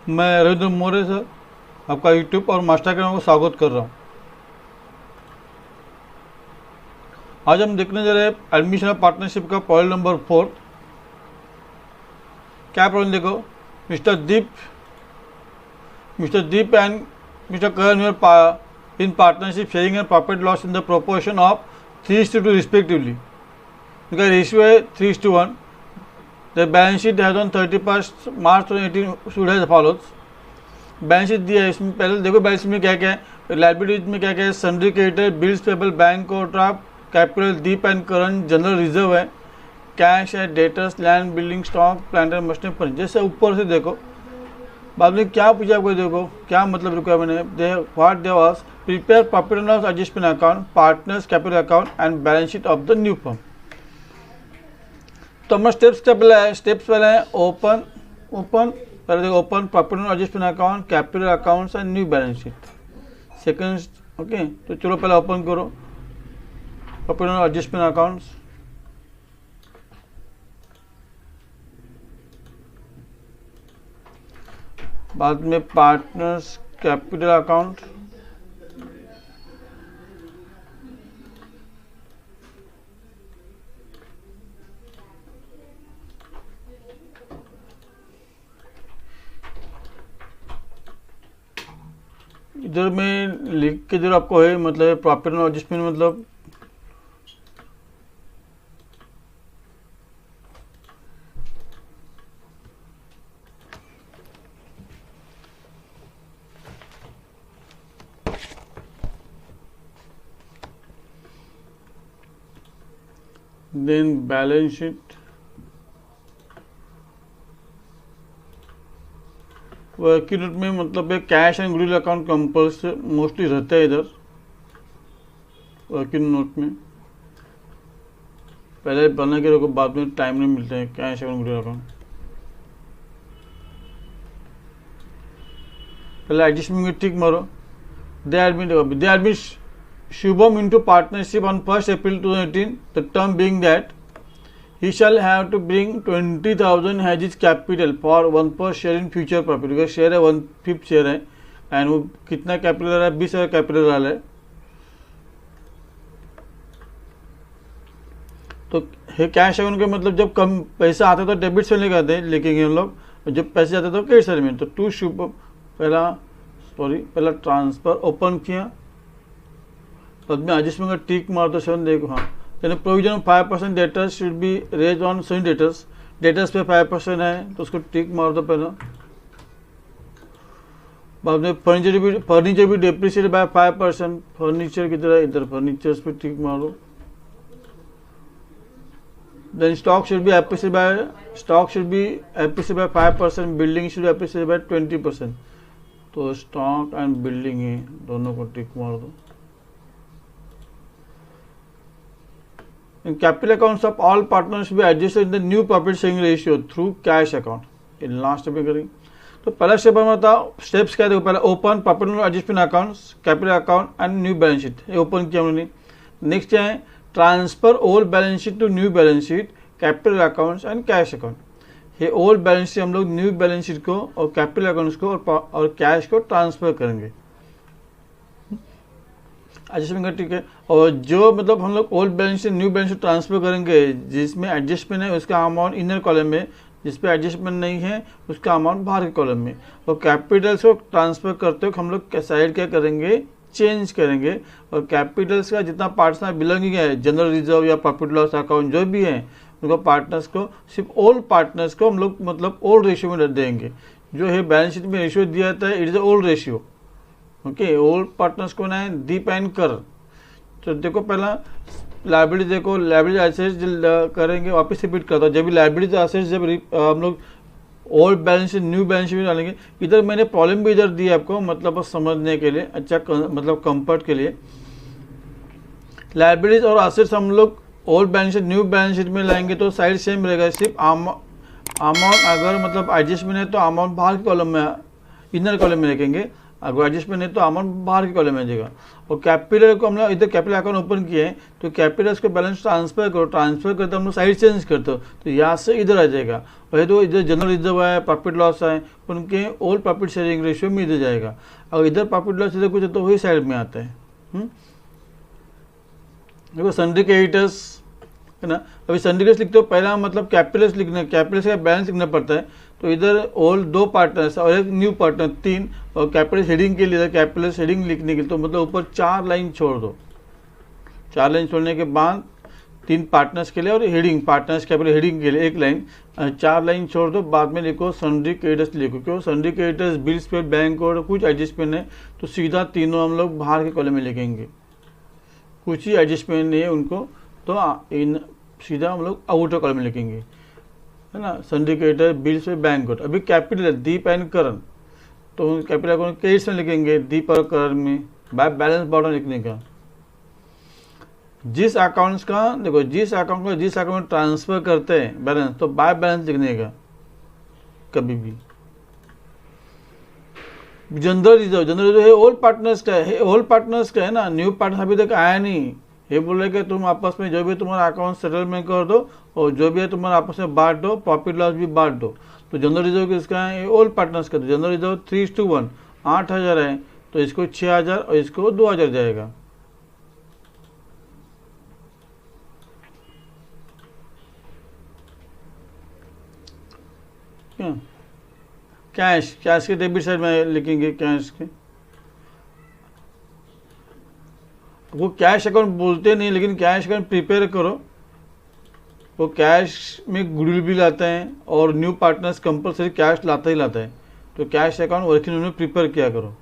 मैं रविंद्र मौर्य सर आपका यूट्यूब और मास्टरग्राम को स्वागत कर रहा हूँ। आज हम देखने जा रहे हैं एडमिशन ऑफ पार्टनरशिप का पॉइंट नंबर 4। क्या प्रॉब्लम देखो, mister Deep and mister Karan in partnership sharing and profit loss in the proportion of 3:2 respectively. उनका रेशियो है 3:1। The balance sheet has on 31 March 2018 should has follows. Balance sheet दिया है, इसमें पहले देखो balance sheet में क्या क्या है। लाइबिलिटीज में क्या क्या है, sundry creditor, bills payable, bank overdraft, capital Deep and Karan, general reserve है, कैश है, debtors, land, building, stock, plant and machinery furniture. जैसे ऊपर से देखो, बाद में क्या पूछा आपको, देखो क्या मतलब रिक्वायरमेंट है। What they was prepare profit and loss adjustment account, partners capital account and balance sheet of the new firm. तो हमारा स्टेप्स पहले है ओपन पहले देखो open profit and adjustment account, capital accounts and new balance sheet. Second okay, तो चलो पहले open करो प्रॉफिट एंड एडजस्टमेंट अकाउंट्स। बाद में पार्टनर्स कैपिटल अकाउंट, इधर में लिख के इधर आपको है मतलब प्रॉफिट एंड एडजस्टमेंट मतलब then balance sheet, working note में मतलब है cash and goodwill account compulsory mostly रहता है इधर वर्किंग नोट में। पहले बना के रखो, बाद में टाइम नहीं मिलता है कैश एंड गुडविल अकाउंट। पहले एडजस्टमेंट में टिक मारो। दे admit Shubham into partnership on 1 April 2018, the term being that he shall have to bring 20,000 as his capital for 1% share in future profit। because share है 1/5 शेयर है and वो कितना capital रहा है, 20,000 capital रहा है। तो है कैश अकाउंट के मतलब जब कम पैसा आता है तो डेबिट से लेकर आते हैं, लेकिन हम लोग जब पैसे जाते तो क्रेडिट साइड में। तो टू शुभ पहला ट्रांसफर ओपन किया, बाद में एडजस्टमेंट का टिक मार दो 7 देखो। हाँ, यानी provision of 5% debtors should be raise on same debtors पे 5% है तो उसको टिक मार दो पहले। बाद में फर्नीचर भी डेप्रिशिएट बाय 5%। फर्नीचर की तरह इधर फर्नीचर्स पे टिक मारो। Then stock should be appreciate by 5%, building should be appreciate by 20%। तो स्टॉक एंड बिल्डिंग है, दोनों को टिक मार दो। In capital accounts of all partners should be adjusted in the new profit sharing ratio through cash account। in last step में करेंगे। तो पहला स्टेप हम बताओ, स्टेप्स क्या देखो। पहले open profit and adjustment accounts, capital account and new balance sheet, ये ओपन किया हमने। नेक्स्ट क्या है, transfer old balance sheet to new balance sheet, capital accounts and cash account. ये ओल्ड बैलेंस शीट हम लोग न्यू बैलेंस शीट को और कैपिटल अकाउंट्स को और कैश को ट्रांसफर करेंगे। एडजस्टमेंट का ठीक है। और जो मतलब हम लोग ओल्ड बैलेंस से न्यू बैलेंस ट्रांसफर करेंगे, जिसमें एडजस्टमेंट है उसका अमाउंट इनर कॉलम में, जिस पे एडजस्टमेंट नहीं है उसका अमाउंट बाहर के कॉलम में। और कैपिटल्स को ट्रांसफर करते वक्त हम लोग साइड क्या करेंगे, चेंज करेंगे। और कैपिटल्स का जितना पार्टनर बिलोंगिंग है, जनरल रिजर्व या प्रॉफिट लॉस अकाउंट जो भी है, उनको पार्टनर्स को सिर्फ ओल्ड पार्टनर्स को हम लोग मतलब ओल्ड रेशियो में देंगे। जो है बैलेंस शीट में रेशियो दिया जाता है, it is old ratio. Okay, old partners को ना है दीप एंड कर। तो देखो पहला लाइबिलिटी देखो, लाइबिलिटी एसेट्स करेंगे, वापस रिपीट करता हूँ। जब भी लाइबिलिटी एसेट्स जब हम लोग ओल्ड बैलेंस न्यू बैलेंस में डालेंगे, इधर मैंने प्रॉब्लम भी इधर दी है आपको, मतलब बस समझने के लिए, अच्छा मतलब कंफर्ट के लिए। लाइबिलिटीज और एसेट्स हम लोग old balance sheet new balance sheet में लाएंगे तो साइड सेम रहेगा, सिर्फ अमाउंट अगर मतलब एडजस्टमेंट है तो अमाउंट बाहर के कॉलम में इनर कॉलम में रखेंगे, अगर एडजस्टमेंट नहीं तो अमाउंट बाहर के कॉलम में आ जाएगा। और कैपिटल को हम लोग इधर कैपिटल अकाउंट ओपन किए हैं तो कैपिटल को बैलेंस ट्रांसफर करो, ट्रांसफर करते हम लोग साइड चेंज करते हो तो यहाँ से इधर आ जाएगा। वही तो इधर जनरल रिजर्व है, प्रॉफिट लॉस है, उनके ओल्ड प्रॉफिट शेयरिंग रेशियो में इधर जाएगा। अगर इधर प्रॉफिट लॉस इधर कुछ है तो वही साइड में आता है। देखो सन्ड्री क्रेडिटर्स है ना, अभी सन्ड्री क्रेडिटर्स लिखते हो पहला मतलब कैपिटल्स लिखना, कैपिटल्स का बैलेंस लिखना पड़ता है। तो इधर ओल्ड 2 पार्टनर्स और एक न्यू पार्टनर 3, और कैपिटल हेडिंग के लिए इधर कैपिटल हेडिंग लिखने के लिए तो मतलब ऊपर 4 लाइन छोड़ दो। 4 लाइन छोड़ने के बाद 3 पार्टनर्स के लिए और हेडिंग पार्टनर्स कैपिटल हेडिंग के लिए 1 लाइन, 4 लाइन छोड़ दो। बाद में लिखो सन्ड्री क्रेडिटर्स लिखो, क्यों सन्ड्री क्रेडिटर्स बिल्स पे बैंक और कुछ एडजस्टमेंट है तो सीधा तीनों हम लोग बाहर के कॉलम में लिखेंगे। कुछ ही एडजस्टमेंट नहीं है उनको तो इन सीधा हम लोग आउटर कॉलम में लिखेंगे, है ना। सन्ड्री क्रेडिटर बिल्स पे बैंक। अभी कैपिटल है दीप एंड करण तो कैपिटल अकाउंट क्रेडिट्स में लिखेंगे दीप और करण में, बाय बैलेंस बॉर्डर लिखने का। जिस अकाउंट्स का देखो जिस अकाउंट को जिस अकाउंट में ट्रांसफर करते हैं बैलेंस तो बाय बैलेंस लिखने का कभी भी। जनरल रिजर्व है ओल्ड पार्टनर्स का है, ओल्ड पार्टनर्स का है ना, न्यू पार्टनर अभी तक आया नहीं। ये बोले कि तुम आपस में जो भी तुम्हारा अकाउंट सेटलमेंट कर दो और जो भी है तुम्हारा आपस में बांट दो, प्रॉफिट लॉस भी बांट दो। तो जनरल रिजर्व किसका है, ओल्ड पार्टनर्स का। तो जनरल रिजर्व 3:1 8,000 है तो इसको 6,000 और इसको 2,000 जाएगा। क्या कैश, कैश के डेबिट साइड में लिखेंगे कैश के। वो कैश अकाउंट बोलते नहीं लेकिन कैश अकाउंट प्रिपेयर करो। वो कैश में गुडविल भी लाते हैं और न्यू पार्टनर्स कंपलसरी कैश लाता ही लाता है। तो कैश अकाउंट वर्किंग में प्रिपेयर किया करो।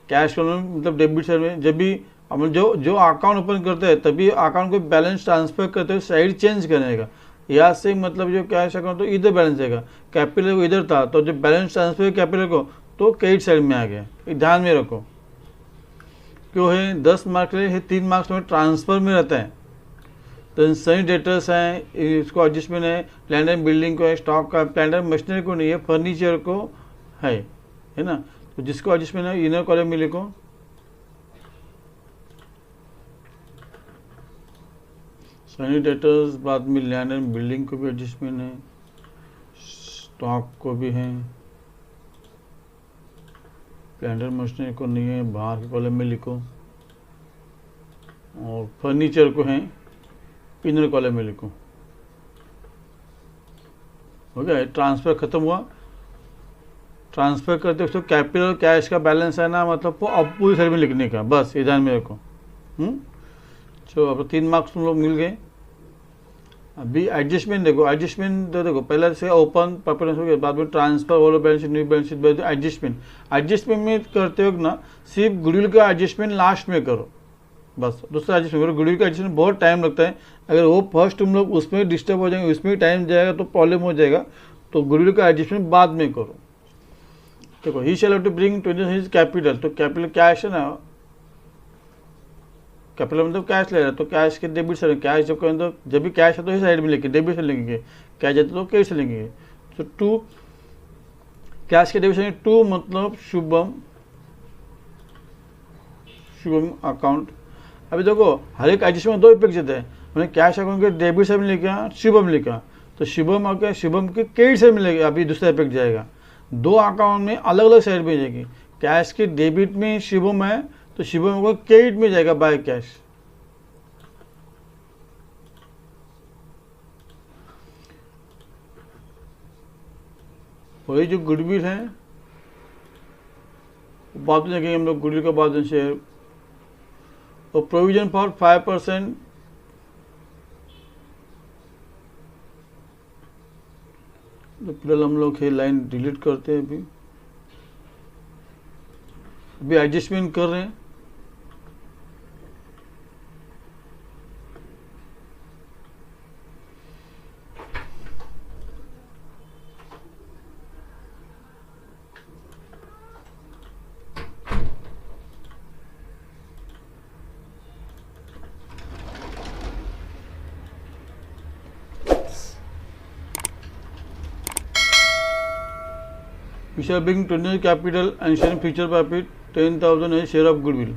कैश अकाउंट मतलब डेबिट साइड में जब भी हम जो अकाउंट ओपन करते हैं तभी अकाउंट को बैलेंस ट्रांसफर करते हुए साइड चेंज करने का। यहाँ से मतलब जो कैश अकाउंट तो इधर बैलेंस जाएगा, कैपिटल को इधर था तो जब बैलेंस ट्रांसफर कैपिटल को तो क्रेडिट साइड में आ गया। ध्यान में रखो क्यों है 10 मार्क्स के लिए 3 मार्क्स में ट्रांसफर में रहता है। तो सही डेटर्स हैं, इसको एडजस्टमेंट है, लैंड एंड बिल्डिंग को है, स्टॉक का, प्लांट एंड मशीनरी को नहीं है, फर्नीचर को है ना। तो जिसको एडजस्टमेंट है इनर कॉलम में लिखो। सनी डेटर्स बाद में लैंड एंड बिल्डिंग को भी एडजस्टमेंट है, स्टॉक को भी है, प्लांट एंड मशीनरी को नहीं है, बाहर के कॉलम में लिखो। और फर्नीचर को है इनर कॉलम में लिखो। हो गया, ट्रांसफर खत्म हुआ। ट्रांसफर करते उसको कैपिटल कैश का बैलेंस है ना, मतलब वो अब पूरी साइड में लिखने का, बस ये ध्यान में रखो। चलो अब 3 मार्क्स तुम लोग मिल गए। अभी एडजस्टमेंट देखो, एडजस्टमेंट देखो पहले से ओपन परफॉर्मेंस हो गया, बाद में transfer over balance sheet new balance sheet adjustment. Adjustment में करते वक्त ना सिर्फ गुडविल का एडजस्टमेंट लास्ट में करो, बस दूसरा एडजस्टमेंट करो। गुडविल का एडजस्टमेंट बहुत टाइम लगता है, अगर वो फर्स्ट तुम लोग उसमें डिस्टर्ब हो जाएंगे, उसमें टाइम जाएगा तो प्रॉब्लम हो जाएगा। तो गुडविल का एडजस्टमेंट बाद में करो। देखो he shall have to bring 20 his capital, तो कैपिटल कैश है ना, कैपिटल मतलब कैश ले रहा है तो कैश के डेबिट साइड, कैश जब करें तो जब भी कैश है तो इस साइड में लिखेंगे, डेबिट से लिखेंगे, कैश जाते तो क्रेडिट से लिखेंगे। तो 2 कैश के डेबिट साइड 2 मतलब शुभम, शुभम अकाउंट। अभी देखो हर एक एडजस्टमेंट 2 इफेक्ट देते हैं। मैंने कैश अकाउंट के डेबिट साइड में लिखा, शुभम लिखा तो शुभम और शुभम के क्रेडिट साइड में लिखेगा, अभी दूसरा इफेक्ट जाएगा। 2 अकाउंट में अलग अलग साइड में जाएगी। कैश के डेबिट में शुभम है तो शुभम को क्रेडिट में जाएगा बाय कैश। वही जो गुडविल है बाद में देखेंगे हम लोग, गुडविल का बाद शेयर और प्रोविजन फॉर 5%। तो फिलहाल हम लोग ये लाइन डिलीट करते हैं। अभी एडजस्टमेंट कर रहे हैं। Future being 20 capital and sharing future profit 10,000 है शेयर ऑफ गुडविल।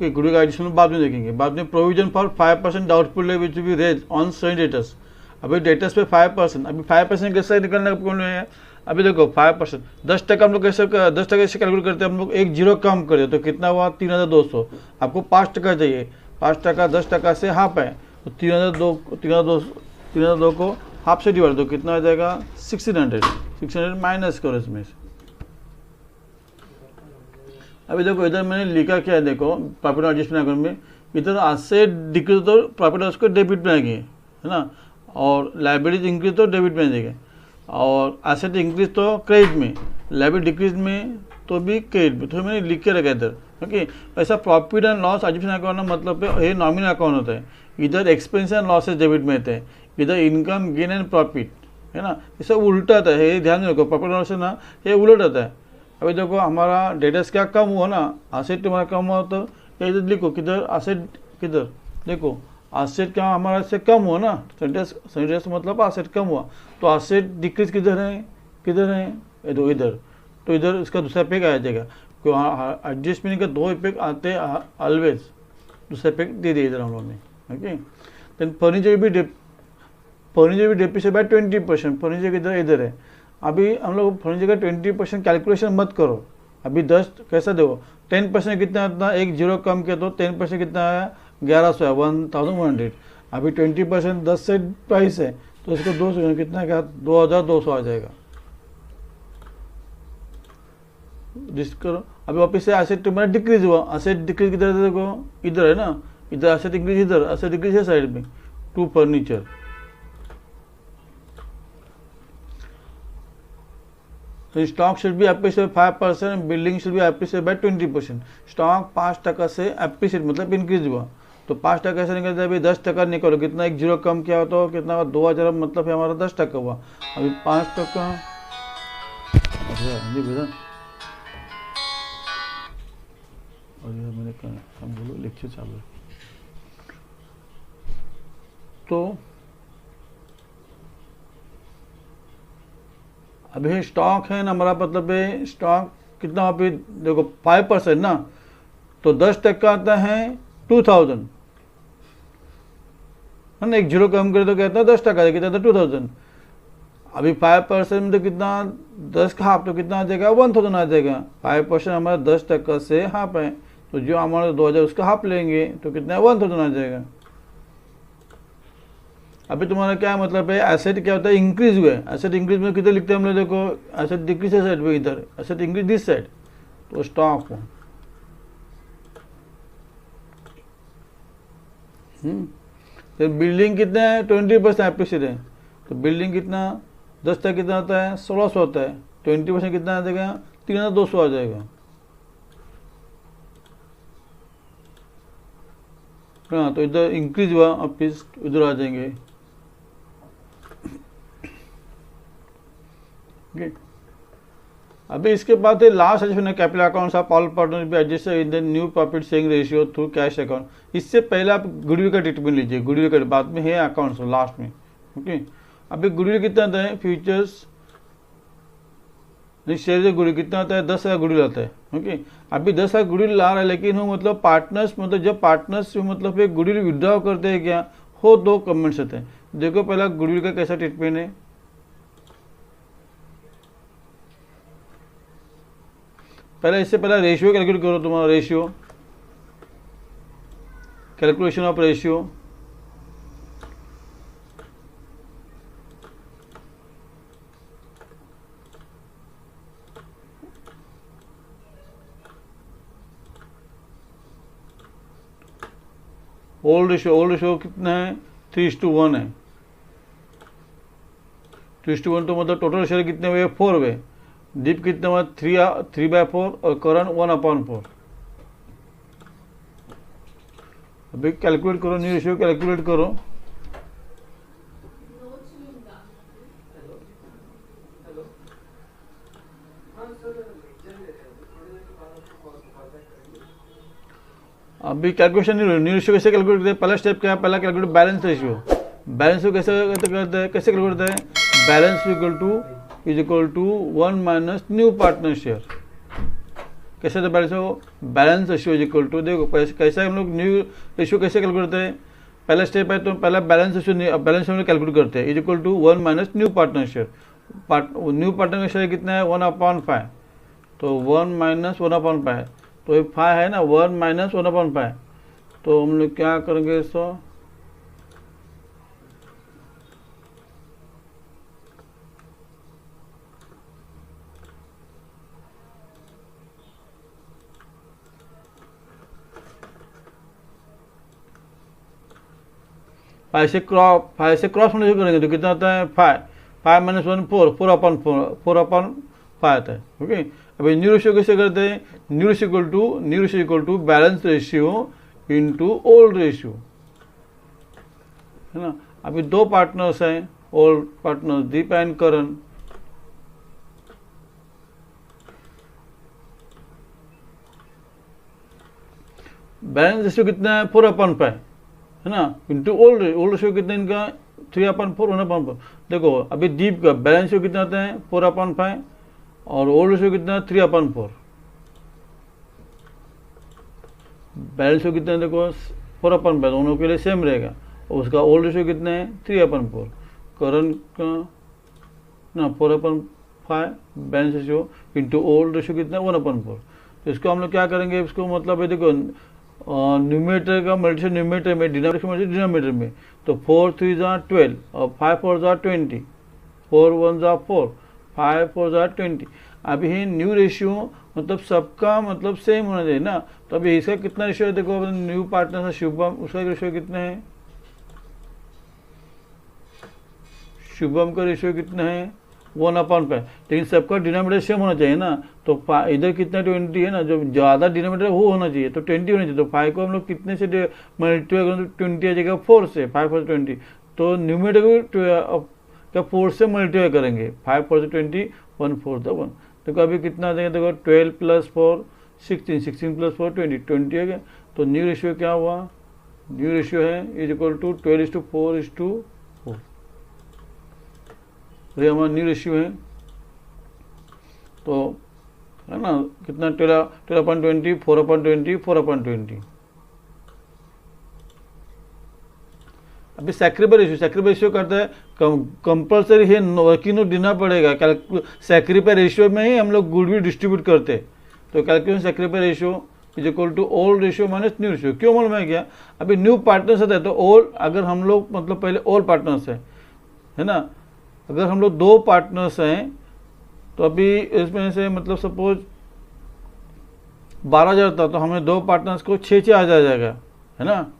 गुडविल का एडिशन बाद में देखेंगे। बाद में प्रोविजन फॉर 5% डाउटफुल है which be raise on same debtors. अभी डेटर्स पे 5%, अभी 5% कैसे निकलने का? अभी देखो 5%, 10% हम लोग कैसे 10% कैसे कैलकुलेट करते हैं? हम लोग एक जीरो कम करें तो कितना हुआ? 3,200। आपको 5% चाहिए, 5% 10% से हाफ है तो 3,200 को हाफ से डिवाइड दो, कितना आ जाएगा? 1600 माइनस करो इसमें से। अभी देखो इधर मैंने लिखा क्या है, देखो प्रॉफिट एडजस्टमेंट अकाउंट में इधर एसेट डिक्रीज तो प्रॉफिट उसको डेबिट में आएंगे, है ना, और लाइबिलिटी इंक्रीज तो डेबिट में आ जाएगा, और एसेट इंक्रीज तो क्रेडिट में, लाइबिलिटी डिक्रीज में तो भी क्रेडिट में। तो मैंने लिख के रखा इधर, ओके। ऐसा profit and loss adjustment account मतलब ये नॉमिनल अकाउंट होता है। इधर एक्सपेंस एंड लॉसेज डेबिट में होते हैं, इधर इनकम गेन एंड प्रॉफिट, है ना। ये सब उल्टा आता है, ये ध्यान रखो। प्रॉफिट एंड लॉस है ना, ये उलट आता है। अभी देखो हमारा डेटर्स क्या कम हुआ ना, एसेट तुम्हारा कम हुआ तो इधर लिखो किधर एसेट, किधर देखो एसेट क्या हमारा से कम हुआ ना, सेंटेंस मतलब एसेट कम हुआ तो एसेट डिक्रीज किधर है, किधर है? इधर। तो इधर इसका दूसरा इफेक्ट आ जाएगा। एडजस्टमेंट के दो इफेक्ट आते हैं ऑलवेज, दूसरा इफेक्ट दे दिए इधर हम लोगों ने, ओके। देन फर्नीचर भी डेप्रिसिएट बाय 20%। फर्नीचर किधर? इधर है। अभी हम लोग फर्नीचर का 20% कैलकुलेशन मत करो। अभी 10 कैसा दो, 10% कितना आता है? एक जीरो कम किया तो 10% कितना आया? 1100 है, 1100। अभी 20% 10 से प्राइस है तो इसको 200 कितना क्या? 2,200 आ जाएगा। करो अभी वापिस से एसेट तुम्हारा डिक्रीज हुआ। एसेट डिक्रीज किधर है? देखो इधर है ना, इधर एसेट इंक्रीज, इधर एसेट डिक्रीज है साइड में, टू फर्नीचर। तो stock should be appreciate 5%, building should be appreciate by 20%। Stock 5% से एप्रिशिएट मतलब इंक्रीज हुआ तो 5% से निकलता है। अभी 10% निकलो, कितना? एक जीरो कम किया हो तो कितना हुआ? 2,000, मतलब हमारा 10% हुआ। अभी 5%, अच्छा बेटा मैंने कहा बोलो लेक्चर चालू है। तो अभी स्टॉक है ना हमारा, मतलब है स्टॉक कितना? अभी देखो 5% ना, तो 10% आता है 2,000, है ना। एक जीरो कम करे तो कहता है 10%, कितना था? 2,000। अभी 5% में तो कितना? 10 का हाफ तो कितना आ जाएगा? 1,000 आ जाएगा। 5% हमारा 10% से हाफ है तो जो हमारा 2,000 उसका हाफ लेंगे तो कितना? 1,000 आ जाएगा। अभी तुम्हारा क्या मतलब है? एसेट क्या होता है? इंक्रीज हुआ है। एसेट इंक्रीज में किधर लिखते हैं हम लोग? देखो एसेट डिक्रीज है साइड पे, इधर एसेट इंक्रीज दिस साइड, तो स्टॉक हो। तो बिल्डिंग कितना है? 20% एप्रिशिएट है तो बिल्डिंग कितना? 10% कितना आता है? 1,600 होता है। 20% कितना आ जाएगा? 3,200 आ जाएगा। हाँ, तो इधर इंक्रीज हुआ, अब इधर आ जाएंगे। अभी इसके बाद last adjustment capital accounts of all partners be adjusted in the new profit sharing ratio through cash account. इससे पहले आप गुडविल का ट्रीटमेंट लीजिए, गुडविल का बाद में है अकाउंट्स लास्ट में, ओके। अभी गुडविल कितना आता है? फ्यूचर्स शेयर गुडविल कितना आता है? 10,000 गुडविल आता है, ओके। अभी 10,000 गुडविल ला रहा है, लेकिन वो मतलब पार्टनर्स, मतलब जब पार्टनर्स मतलब एक गुडविल विड्रॉ करते हैं क्या हो, दो कमेंट्स होते हैं। देखो पहला गुडविल का कैसा ट्रीटमेंट है। पहले इससे पहले रेशियो कैलकुलेट करो, तुम्हारा ratio, calculation of ratio. Old ratio कितना है? 3:1 है। 3:1 तो मतलब टोटल शेयर कितने हुए? 4 हुए। डिप कितना हुआ? 3/4 और करंट 1/4। अभी कैलकुलेट करो, न्यू रेशियो कैलकुलेट करो। अभी कैलकुलेशन न्यू रेशियो कैसे कैलकुलेट करते हैं? पहला स्टेप क्या है? पहला कैलकुलेट बैलेंस रेशियो। बैलेंस कैसे करते हैं? कैसे कैलकुलेट करते हैं? Balance equal to is equal to 1 minus new partner share. कैसे था बैलेंस हो, balance ratio is equal to, देखो कैसे हम लोग न्यू रेशियो कैसे कैलकुलेट करते हैं, पहला स्टेप है तो पहला बैलेंस रेशियो कैलकुलेट करते हैं, is equal to 1 minus new partner share. New partner share कितना है 1/5, तो 1 माइनस 1/5, तो ये 5 है ना, 1 माइनस 1/5, तो हम लोग क्या करेंगे इसको, फाइव से क्रॉस मल्टीप्लाई करेंगे तो कितना आता है 5 माइनस 1 4/5 आता है। ओके, अभी न्यू रेशियो कैसे करते हैं, new ratio equal to balance ratio into old ratio, है ना। अभी दो पार्टनर्स हैं, old partners Deep and Karan, balance ratio कितना है 4/5, है ना, इंटू ओल्ड रेशियो कितना इनका 3/4 1/4। देखो अभी दीप का बैलेंस रेशियो कितना आता है 4/5 और ओल्ड रेशियो कितना 3/4। बैलेंस रेशियो कितना है देखो 4/5, दोनों के लिए सेम रहेगा, और उसका ओल्ड रेशियो कितना है 3/4, करंट का ना 4/5 balance ratio into old ratio कितना है 1/4। तो इसको हम लोग क्या करेंगे, इसको मतलब है देखो न्यूमरेटर का मल्टीप्लिकेशन न्यूमरेटर में, डिनोमिनेटर में, तो 4 3 12 और 5 4 20, 4 1 4, 5 4 20। अभी ये न्यू रेशियो मतलब सबका मतलब सेम होना चाहिए ना, तो अभी इसका कितना रेशियो है देखो, न्यू पार्टनर से शुभम, उसका रेशियो कितना है, शुभम का रेशियो कितना है 1/5, लेकिन सबका डिनोमिनेटर सेम होना चाहिए ना, तो इधर कितना 20 है ना, जो ज़्यादा डिनोमिनेटर वो होना चाहिए, तो 20 होना चाहिए, तो 5 को हम लोग कितने से मल्टीप्लाई करें तो 20 आ जाएगा 4 से, 5 4 20, तो न्यूमरेटर को 4 से मल्टीप्लाई करेंगे, 5 4 20 1 4 1। देखो अभी कितना आ जाएगा देखो 12 + 4 16, 16 + 4 20 है गया। तो न्यू रेशियो क्या हुआ, न्यू रेशियो है इज इक्वल टू 12:4:4, ये हमारा न्यू रेशियो है, तो है ना कितना 12/20 4/20 4/20। अभी सैक्रिफाइस रेशियो करता है, कंपल्सरी है वर्किंग नोट देना पड़ेगा, सैक्रिफाइस रेशियो में ही हम लोग गुडविल डिस्ट्रीब्यूट करते हैं, तो calculation sacrifice ratio is equal to old ratio minus new ratio. क्यों मालूम है क्या, अभी न्यू पार्टनर्स है तो ओल्ड, अगर हम लोग मतलब पहले ओल्ड पार्टनर्स है ना, अगर हम लोग 2 पार्टनर्स हैं तो अभी इसमें से मतलब सपोज 12,000 था, तो हमें 2 पार्टनर्स को 6 आ जाएगा, है ना।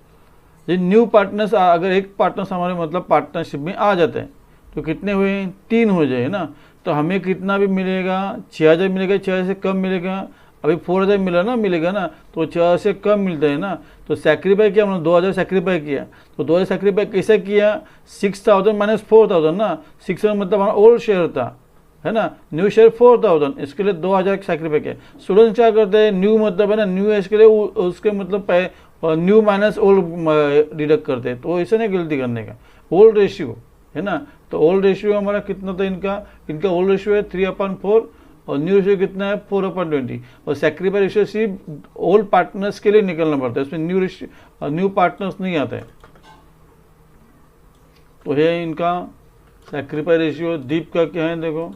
ये न्यू पार्टनर्स अगर एक पार्टनर्स हमारे मतलब पार्टनरशिप में आ जाते हैं तो कितने हुए 3 हो जाए ना, तो हमें कितना भी मिलेगा 6,000 मिलेगा, 6,000 से कम मिलेगा, अभी 4,000 मिलेगा ना, तो 6,000 से कम मिलता है ना, तो सैक्रिफाई किया हमने 2,000 सैक्रिफाई किया, तो 2,000 सैक्रिफाई कैसे किया 6,000 माइनस 4,000 ना, 6,000 मतलब हमारा ओल्ड शेयर था, है ना, न्यू शेयर 4,000, इसके लिए 2,000 सैक्रिफाई किया। स्टूडेंट्स क्या करते हैं, न्यू मतलब है ना, न्यू है इसके लिए उसके मतलब न्यू माइनस ओल्ड डिडक्ट करते हैं, तो ऐसे नहीं गलती करने का, ओल्ड रेशियो है ना, तो ओल्ड रेशियो हमारा कितना था इनका ओल्ड रेशियो है 3/4 और न्यू रेशियो कितना है 4/20, और सैक्रिफाइस रेशियो सिर्फ ओल्ड पार्टनर्स के लिए निकलना पड़ता है, इसमें न्यू पार्टनर्स नहीं आते हैं। तो है इनका सैक्रिफाइस रेशियो। दीप का क्या है देखो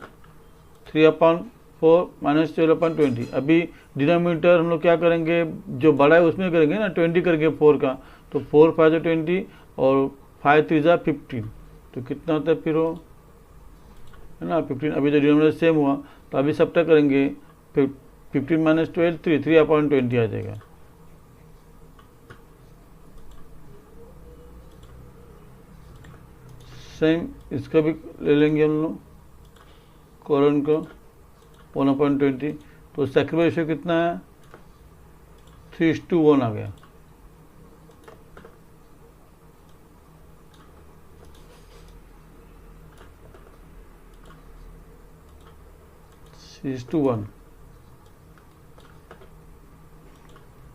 3/4 माइनस 12/20। अभी डिनोमिनेटर हम लोग क्या करेंगे, जो बड़ा है उसमें करेंगे ना, 20 करेंगे 4 का, तो 4 5 20 और 5 3 15, तो कितना होता है फिर वो, है ना 15। अभी जो डिनोमिनेटर सेम हुआ तो अभी सबटा करेंगे, 15 माइनस 12 3/20 आ जाएगा। सेम इसका भी ले लेंगे हम लोग कोरन को 1/20, तो सैक्रिफाइस रेशियो कितना है 3:1 आ गया।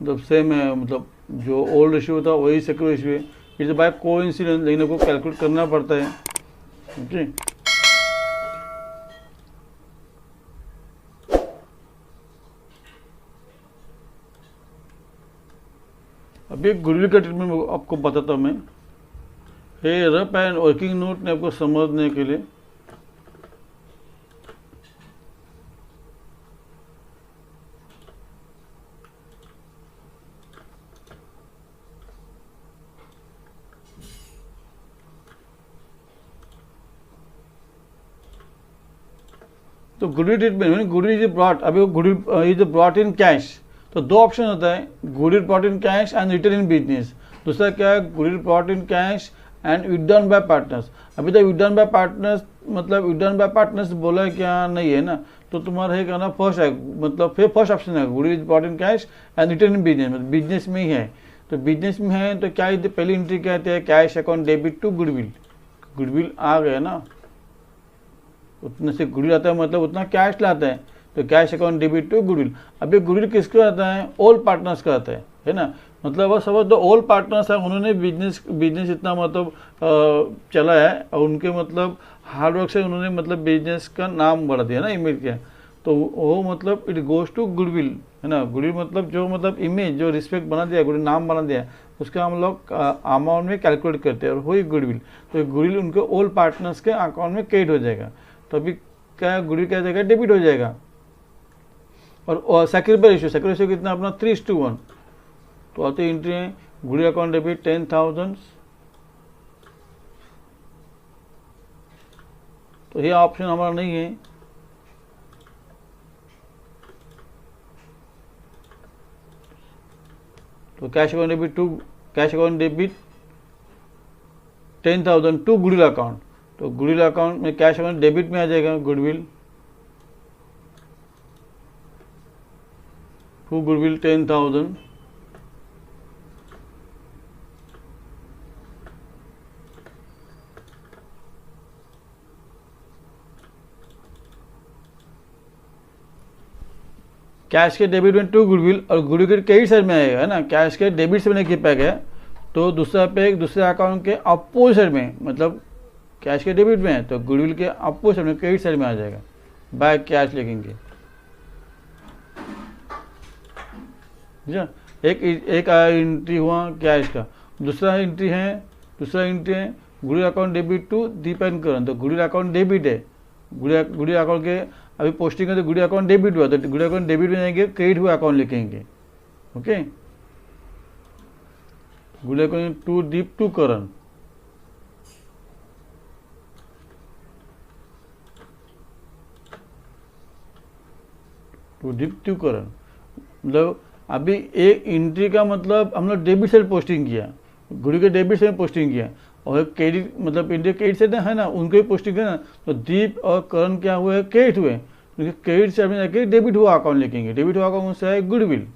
मतलब सेम है, मतलब जो ओल्ड रेशियो था वही सैक्रिफाइस रेशियो है, इट्स बाय कोइंसिडेंस, लेकिन आपको कैलकुलेट करना पड़ता है। ओके, अभी गुडविल का ट्रीटमेंट आपको बताता हूँ मैं। ये रफ एंड वर्किंग नोट ने आपको समझने के लिए। तो goodwill treatment, goodwill is brought, अभी goodwill is brought in cash. तो दो ऑप्शन होता है, goodwill brought in cash and return in business. दूसरा क्या है, goodwill brought in cash and withdrawn by partners. अभी तक विथड्रॉन बाय पार्टनर्स मतलब विथड्रॉन बाय पार्टनर्स बोला क्या नहीं है ना, तो तुम्हारा है क्या ना फर्स्ट है, मतलब फिर फर्स्ट ऑप्शन है goodwill is brought in cash and return in business, मतलब बिजनेस में ही है। तो बिजनेस में है तो क्या पहली एंट्री क्या आती है, cash account debit to goodwill. Goodwill आ गया ना, उतने से गुडविल आता है मतलब उतना कैश लाता है, तो cash account debit to goodwill. अब ये गुडविल किसको आता है, ऑल पार्टनर्स का आता है ना। मतलब वो समझ दो ऑल पार्टनर्स है, उन्होंने बिजनेस इतना मतलब चला है और उनके मतलब हार्डवर्क से उन्होंने मतलब बिजनेस का नाम बढ़ा दिया ना, इमेज किया, तो वो मतलब इट गोज टू गुडविल है ना। गुडविल मतलब जो मतलब इमेज जो रिस्पेक्ट बना दिया, गुडविल नाम बना दिया, उसका हम लोग अमाउंट में कैलकुलेट करते हैं और वही गुडविल। तो गुडविल उनके ऑल पार्टनर्स के अकाउंट में क्रेडिट हो जाएगा, तो अभी क्या गुडविल क्या जाएगा, डेबिट हो जाएगा। और सेक्रीफाइस रेशियो कितना अपना 3:1। तो आते एंट्री है गुडविल अकाउंट डेबिट 10,000। तो ये ऑप्शन हमारा नहीं है। तो cash account debit 10,000 to goodwill account. तो गुडविल अकाउंट में कैश अकाउंट डेबिट में आ जाएगा गुडविल टू गुडविल 10,000। कैश के डेबिट में टू गुडविल, और गुडविल के क्रेडिट साइड में आएगा है ना, कैश के डेबिट से मैंने किया गया तो दूसरा पे दूसरे अकाउंट के अपोजिट साइड में, मतलब कैश के डेबिट में है तो गुडविल के अपोजिट साइड में क्रेडिट साइड में आ जाएगा, बाय कैश लिखेंगे। एक एंट्री हुआ कैश का, दूसरा एंट्री है goodwill account debit to Deep and Karan. तो गुडविल अकाउंट डेबिट है, गुडविल अकाउंट के अभी पोस्टिंग है तो गुडविल अकाउंट डेबिट हुआ, तो गुडविल अकाउंट डेबिट में जाएंगे, क्रेडिट हुआ अकाउंट लिखेंगे। Okay, goodwill account to Deep to Karan. To Deep to Karan मतलब अभी एक एंट्री का मतलब हम लोग डेबिट से पोस्टिंग किया, गुडविल के डेबिट से पोस्टिंग किया, और क्रेडिट मतलब इंडिया क्रेडिट से है ना, उनको ही पोस्टिंग है ना। तो दीप और करण क्या हुए, क्रेडिट हुए, क्योंकि क्रेडिट से हमें जाके डेबिट हुआ अकाउंट लिखेंगे। डेबिट हुआ अकाउंट से है गुडविल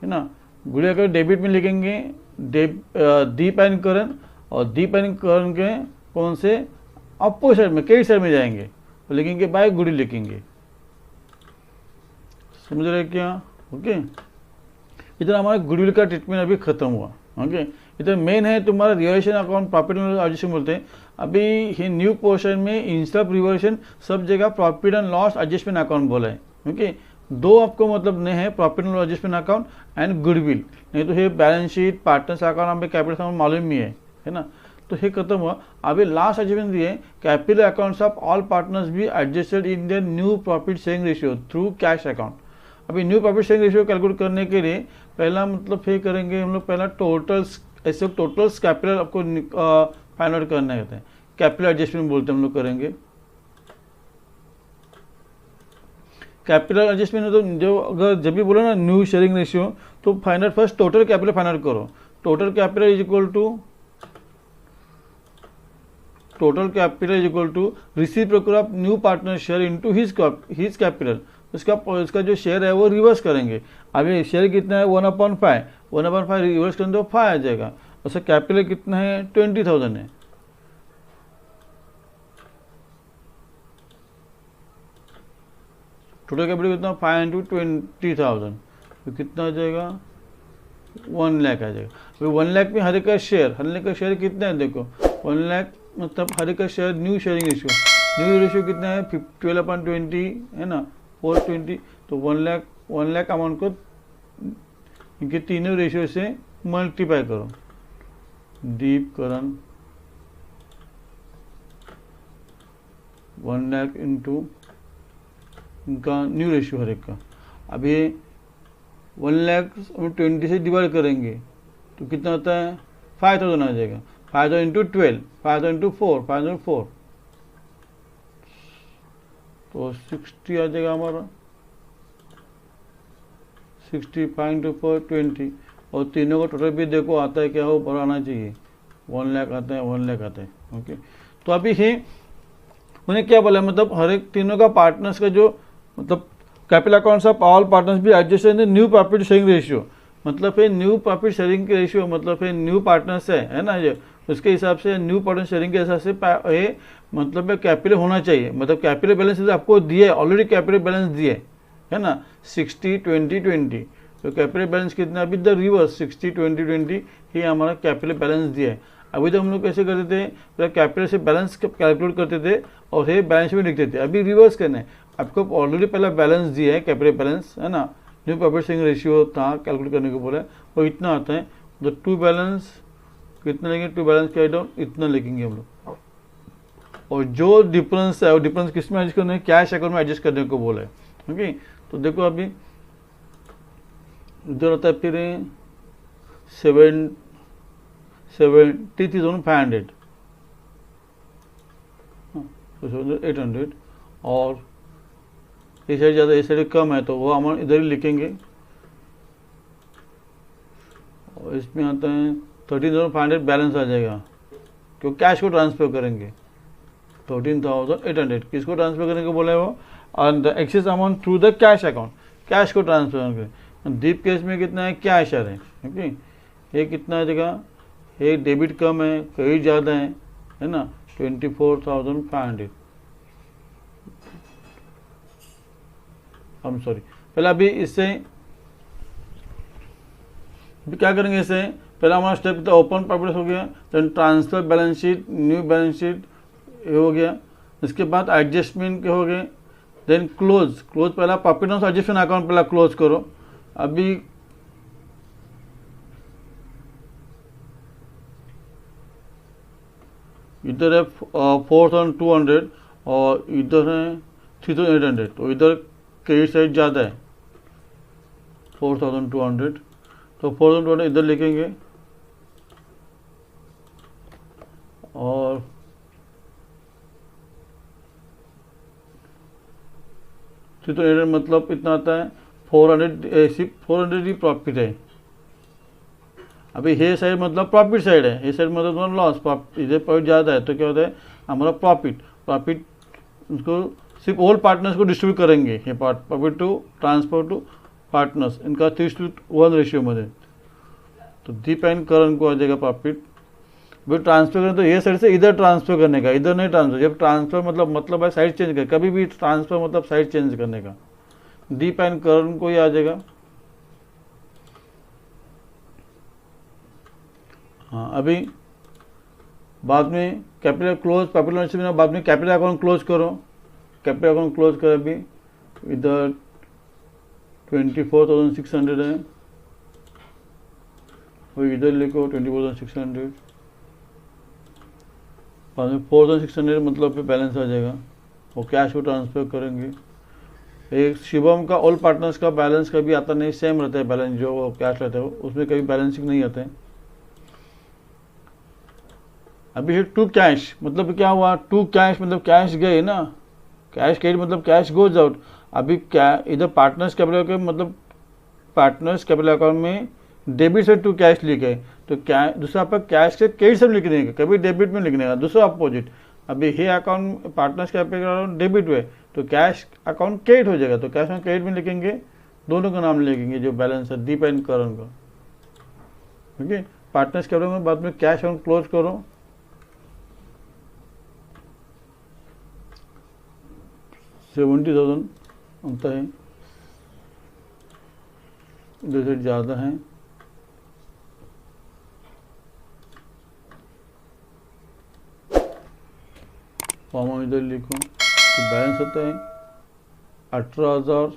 है ना। गुडविल अकाउंट डेबिट में लिखेंगे दीप एंड करण, और दीप एंड करण के कौन से अपोजिट साइड में क्रेडिट साइड में जाएंगे तो लिखेंगे बाय गुडविल लिखेंगे। समझ रहे क्या? ओके, इधर हमारा गुडविल का ट्रीटमेंट अभी खत्म हुआ। ओके, इधर मेन है तुम्हारा revolution account, profit and loss adjustment बोलते हैं। अभी ये न्यू पोर्शन में इंस्टेड ऑफ रिवॉल्यूशन सब जगह profit and loss adjustment account बोला है। ओके, दो आपको मतलब नहीं है, profit and loss adjustment account and goodwill, नहीं तो ये बैलेंस शीट पार्टनर्स अकाउंट हमें कैपिटल अकाउंट मालूम ही है ना। तो ये खत्म हुआ। अभी लास्ट एडजस्टमेंट दिए capital accounts of all partners भी adjusted in the new profit sharing ratio through cash account. अभी new profit sharing ratio calculate करने के लिए पहला मतलब फिर करेंगे हम लोग, पहला टोटल्स ऐसे टोटल्स कैपिटल आपको फाइंड आउट करना होता है, कैपिटल एडजस्टमेंट बोलते हैं हम लोग करेंगे। कैपिटल एडजस्टमेंट तो जो अगर जब भी बोलो ना न्यू शेयरिंग रेशियो, तो find out first total capital find out करो। Total capital is equal to reciprocal of new partner share into his capital. उसका जो शेयर है वो रिवर्स करेंगे। अभी शेयर कितना है 1/5, 1/5 रिवर्स करेंगे तो 5 आ जाएगा। उसका कैपिटल कितना है 20,000 है। टोटल कैपिटल कितना 5 × 20,000 तो कितना आ जाएगा 1 लाख आ जाएगा। अभी 1 लाख में हर एक का शेयर कितना है देखो, 1 लाख मतलब हर एक का शेयर न्यू शेयरिंग रेशियो कितना है 12/20 है ना 420। तो 1 लाख अमाउंट को इनके तीनों रेशियो से मल्टीप्लाई करो, दीपकरण 1 लाख इंटू इनका न्यू रेशियो हर एक का। अब ये 1 लाख 20 से डिवाइड करेंगे तो कितना होता है 5000 आ जाएगा। 5000 इंटू 12, 5000 इंटू 4, 5004 तो 60 आ जाएगा हमारा। 65 इंटू 20 और तीनों का टोटल भी देखो आता है क्या हो, ऊपर आना चाहिए 1 लाख आता है, 1 लाख आता है। ओके, तो अभी ही उन्हें क्या बोला, मतलब हर एक तीनों का पार्टनर्स का जो मतलब capital accounts of all partners भी adjust in new profit sharing ratio, मतलब फिर न्यू प्रॉफिट शेयरिंग के रेशियो, मतलब फिर न्यू पार्टनर्स है ना, ये उसके हिसाब से न्यू पार्टनर शेयरिंग के हिसाब से ये मतलब कैपिटल होना चाहिए। मतलब कैपिटल बैलेंस आपको दिए ऑलरेडी, कैपिटल बैलेंस दिए है ना 60 20 20, तो कैपिटल बैलेंस कितना अभी द रिवर्स 60 20 20 ही हमारा कैपिटल बैलेंस दिया है। अभी तो हम लोग कैसे करते थे, पहले कैपिटल से बैलेंस कैलकुलेट करते थे और ये बैलेंस में लिखते थे। अभी रिवर्स करना है, आपको ऑलरेडी पहला बैलेंस दिया है, कैपिटल बैलेंस है ना, न्यू प्रॉफिट शेयरिंग रेशियो था कैलकुलेट करने को बोला, वो इतना आता है। तो टू बैलेंस कितना लिखेंगे, टू बैलेंस क्या डाउन इतना लिखेंगे हम लोग, और जो डिफरेंस है वो डिफरेंस किस में एडजस्ट करना है, कैश अकाउंट में एडजस्ट करने को बोला है। ओके, तो देखो अभी इधर आता है फिर 70,500 800 और ये साइड ज़्यादा, ये साइड कम है तो वो हम इधर ही लिखेंगे। और इसमें आता है 13,500 बैलेंस आ जाएगा, क्योंकि कैश को ट्रांसफर करेंगे। 13,800 किसको ट्रांसफर करने को बोला है वो, और the excess amount through the cash account, cash को ट्रांसफर करें। दीप केस में कितना है, कैश आ रहा है। ओके, ये कितना आ जाएगा, ये डेबिट कम है, क्रेडिट ज़्यादा है ना 24,500। हम सॉरी, पहले अभी इससे क्या करेंगे, इससे पहला हमारा स्टेप था ओपन प्रॉफिट हो गया, then transfer balance sheet, new balance sheet ये हो गया, इसके बाद एडजस्टमेंट के हो गए, देन क्लोज पहला प्रॉफिट लॉस एडजस्टमेंट अकाउंट पहला क्लोज करो। अभी इधर है 4,200 और इधर है 3,800, तो इधर क्रेडिट साइड ज़्यादा है 4,200, तो 4,200 इधर लिखेंगे और 3,800 मतलब इतना आता है 400 ही प्रॉफिट है। अभी ये साइड मतलब प्रॉफिट साइड है, ये साइड मतलब तुम्हारा लॉस, इधर प्रॉफिट ज़्यादा है तो क्या होता है हमारा प्रॉफिट उसको सिर्फ ऑल पार्टनर्स को डिस्ट्रीब्यूट करेंगे। हे profit to transfer to partners इनका 3:1 रेशियो मध्ये, तो दीप एंड करण को आ जाएगा प्रॉफिट। भी ट्रांसफर करें तो ये साइड से इधर ट्रांसफर करने का, इधर नहीं ट्रांसफर। जब ट्रांसफर मतलब है साइड चेंज कर, कभी भी ट्रांसफर मतलब साइड चेंज करने का। दीप एंड करण को ही आ जाएगा। हाँ, अभी बाद में कैपिटल क्लोज, कैपिटल बाद में कैपिटल अकाउंट क्लोज करो। कैपिटल अकाउंट क्लोज कर, अभी इधर 24,600 है और इधर लिखो 24,600, 4,600 मतलब पे बैलेंस आ जाएगा और कैश को ट्रांसफर करेंगे। एक शिवम का ऑल पार्टनर्स का बैलेंस कभी आता नहीं, सेम रहता है बैलेंस, जो कैश रहता है उसमें कभी बैलेंसिंग नहीं आता है। अभी है टू कैश, मतलब क्या हुआ, टू कैश मतलब कैश गए ना, कैश क्रेडिट मतलब कैश गोज आउट। अभी क्या इधर पार्टनर्स कैपिटल के मतलब पार्टनर्स कैपिटल अकाउंट में डेबिट से टू कैश लिखे, तो क्या दूसरा आपका कैश से क्रेडिट से लिखने का, कभी डेबिट में लिखने का, दूसरा अपोजिट। अभी ये account partners capital account debit हुए तो कैश अकाउंट क्रेडिट हो जाएगा, तो कैश में क्रेडिट में लिखेंगे, दोनों का नाम लिखेंगे जो बैलेंस है दीप एंड करण का। ओके, पार्टनर्स कैपिटल में बाद में कैश अकाउंट क्लोज करो। $70,000 होता है, इधर ज़्यादा है। फॉर्म इधर लिखो, तो बैलेंस होता है 18,000,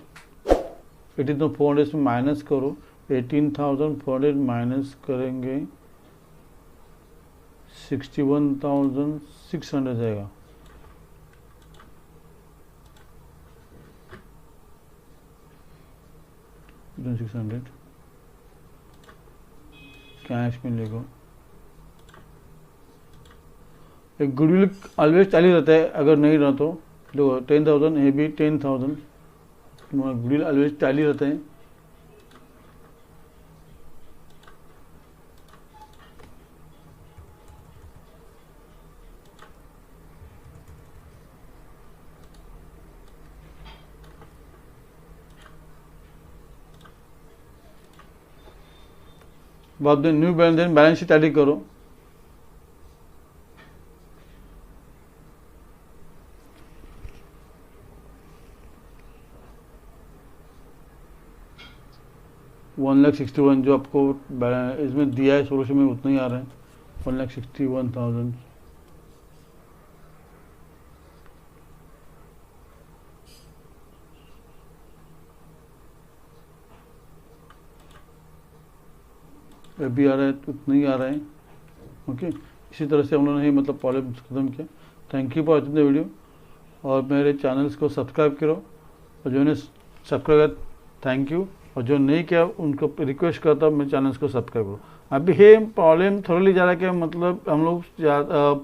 18,400 में माइनस करो, 18,400 माइनस करेंगे 61,600 जाएगा। कैश में लेगा। एक गुडविल ऑलवेज चालू रहता है, अगर नहीं रहा तो देखो 10,000 ये भी 10,000, तुम्हारा गुडविल ऑलवेज चालू रहता है। बाद में न्यू बैलेंस शीट टैली करो। $1,61,000 जो आपको इसमें दिया है सोल्यूशन में उतना ही आ रहा है, 1,61,000। अभी आ रहा है उतना ही आ रहा है। ओके, इसी तरह से हम लोगों ने मतलब प्रॉब्लम खत्म किया। Thank you for watching the video, और मेरे चैनल्स को सब्सक्राइब करो, और जो ने सब्सक्राइब थैंक यू, और जो नहीं किया उनको रिक्वेस्ट करता हूँ मेरे चैनल्स को सब्सक्राइब करो। अभी ये प्रॉब्लम थोड़ी जा रहा है कि मतलब हम लोग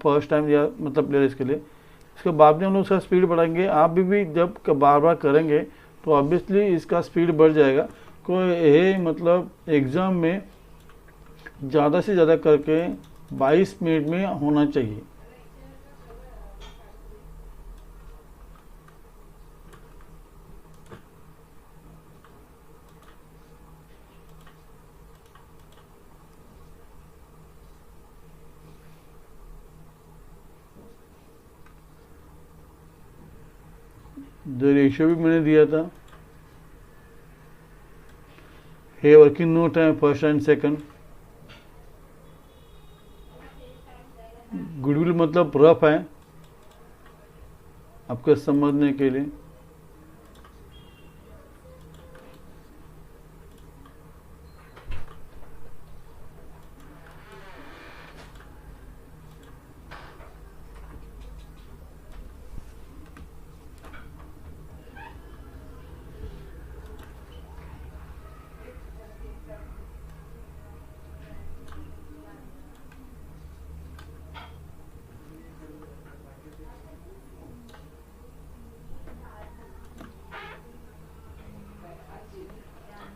फर्स्ट टाइम या मतलब प्लेयर इसके लिए, इसके बाद में हम लोग उसका स्पीड बढ़ाएंगे। आप भी जब बार बार करेंगे तो ऑब्वियसली इसका स्पीड बढ़ जाएगा। कोई ये मतलब एग्ज़ाम में ज़्यादा से ज़्यादा करके 22 मिनट में होना चाहिए। जो रेशियो भी मैंने दिया था, हे वर्किंग नोट है फर्स्ट एंड सेकंड। गुडविल मतलब रफ है आपको समझने के लिए।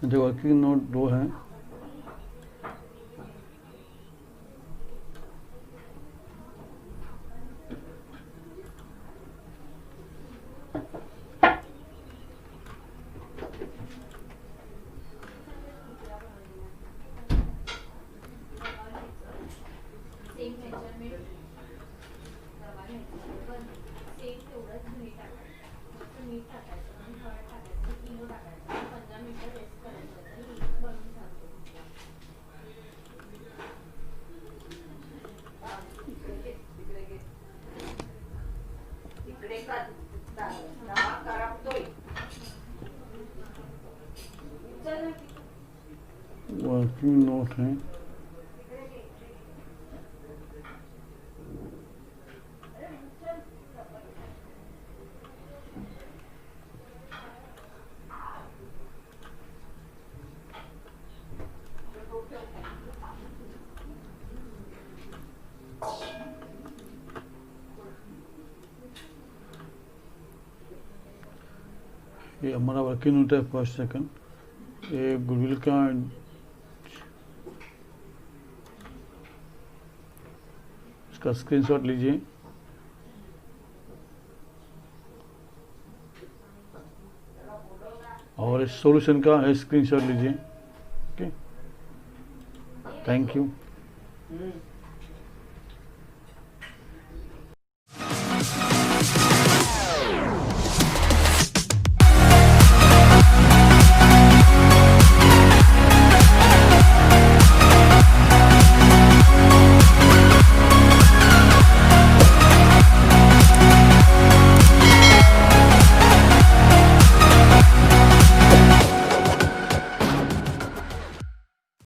जो वर्किंग नोट 2 है, वर्किंग नोट है। ये हमारा वर्किंग नोट है फर्स्ट सेकंड। ये गुडविल का इसका स्क्रीनशॉट लीजिए। और इस सॉल्यूशन का स्क्रीनशॉट लीजिए। Okay, thank you.